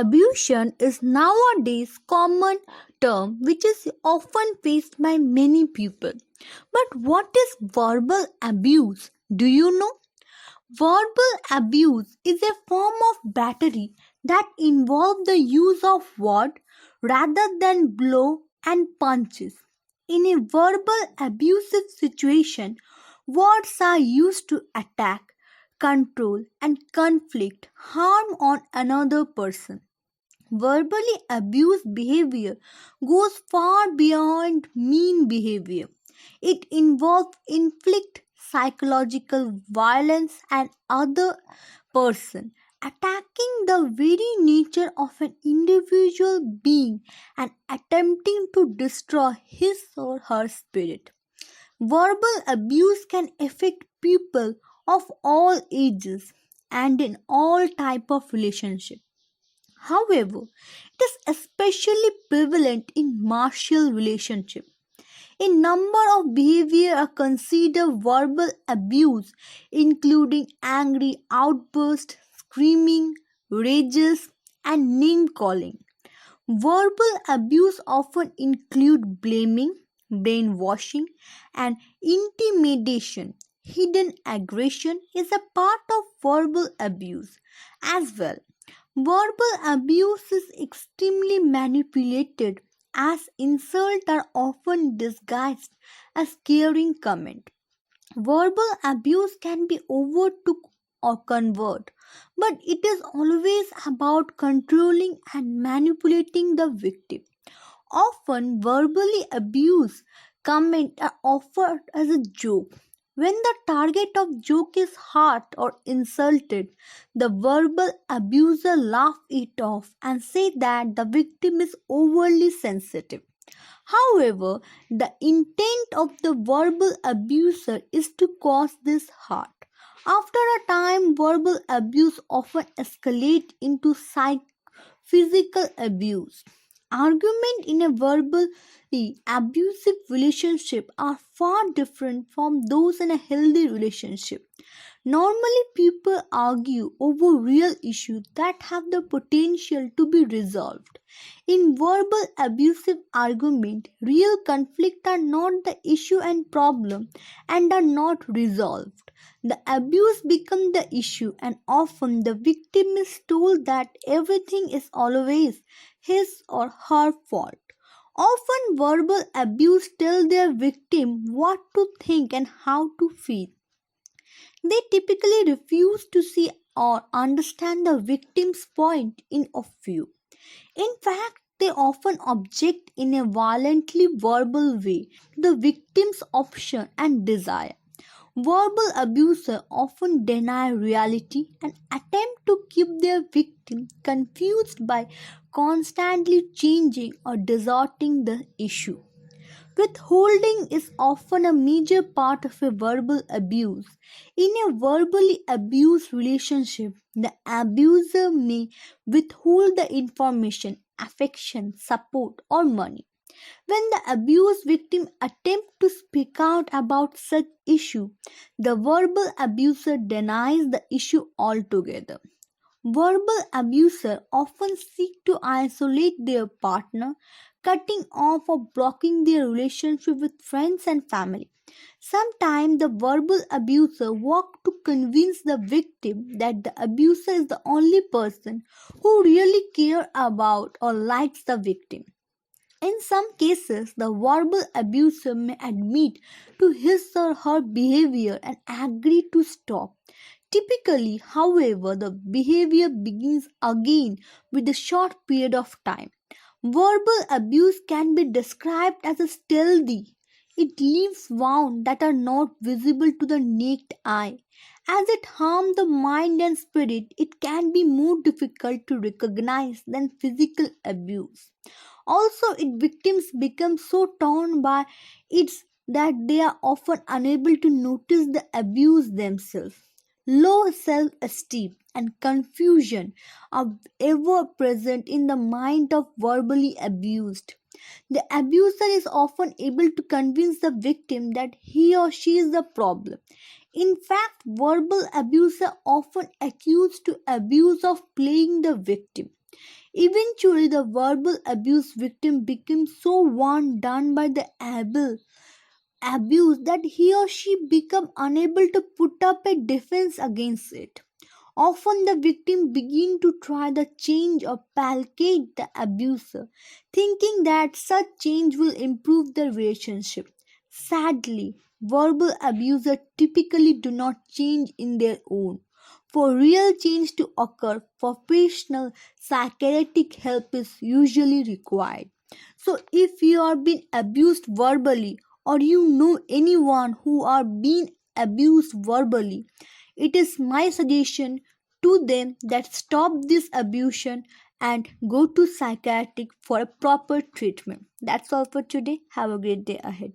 Abusion is nowadays common term which is often faced by many people. But what is verbal abuse? Do you know? Verbal abuse is a form of battery that involves the use of words rather than blow and punches. In a verbal abusive situation, words are used to attack, control, and conflict harm on another person. Verbally abused behavior goes far beyond mean behavior. It involves inflict psychological violence and other person, attacking the very nature of an individual being and attempting to destroy his or her spirit. Verbal abuse can affect people of all ages and in all type of relationship. However, it is especially prevalent in martial relationships. A number of behavior are considered verbal abuse, including angry outbursts, screaming, rages, and name calling. Verbal abuse often include blaming, brainwashing, and intimidation. Hidden aggression is a part of verbal abuse as well. Verbal abuse is extremely manipulated as insults are often disguised as caring comment. Verbal abuse can be overt to or convert, but it is always about controlling and manipulating the victim. Often, verbally abused comments are offered as a joke. When the target of joke is hurt or insulted, the verbal abuser laughs it off and say that the victim is overly sensitive. However, the intent of the verbal abuser is to cause this hurt. After a time, verbal abuse often escalates into physical abuse. Argument in a verbally abusive relationship are far different from those in a healthy relationship. Normally, people argue over real issues that have the potential to be resolved. In verbal abusive argument, real conflict are not the issue and problem and are not resolved. The abuse becomes the issue and often the victim is told that everything is always his or her fault. Often verbal abuse tells their victim what to think and how to feel. They typically refuse to see or understand the victim's point of view. In fact, they often object in a violently verbal way to the victim's option and desire. Verbal abusers often deny reality and attempt to keep their victim confused by constantly changing or distorting the issue. Withholding is often a major part of a verbal abuse. In a verbally abused relationship, the abuser may withhold the information, affection, support, or money. When the abused victim attempts to speak out about such issue, the verbal abuser denies the issue altogether. Verbal abusers often seek to isolate their partner, cutting off or blocking their relationship with friends and family. Sometimes the verbal abuser works to convince the victim that the abuser is the only person who really cares about or likes the victim. In some cases, the verbal abuser may admit to his or her behavior and agree to stop. Typically, however, the behavior begins again with a short period of time. Verbal abuse can be described as a stealthy. It leaves wounds that are not visible to the naked eye. As it harms the mind and spirit, it can be more difficult to recognize than physical abuse. Also, its victims become so torn by it that they are often unable to notice the abuse themselves. Low self esteem and confusion are ever present in the mind of verbally abused. The abuser is often able to convince the victim that he or she is the problem. In fact, verbal abusers are often accused to abuse of playing the victim. Eventually, the verbal abuse victim becomes so worn down by the abuse that he or she becomes unable to put up a defense against it. Often the victim begin to try the change or placate the abuser, thinking that such change will improve the relationship. Sadly, verbal abusers typically do not change in their own. For real change to occur, professional psychiatric help is usually required. So if you are being abused verbally or you know anyone who are being abused verbally, it is my suggestion to them that stop this abuse and go to psychiatric for a proper treatment. That's all for today. Have a great day ahead.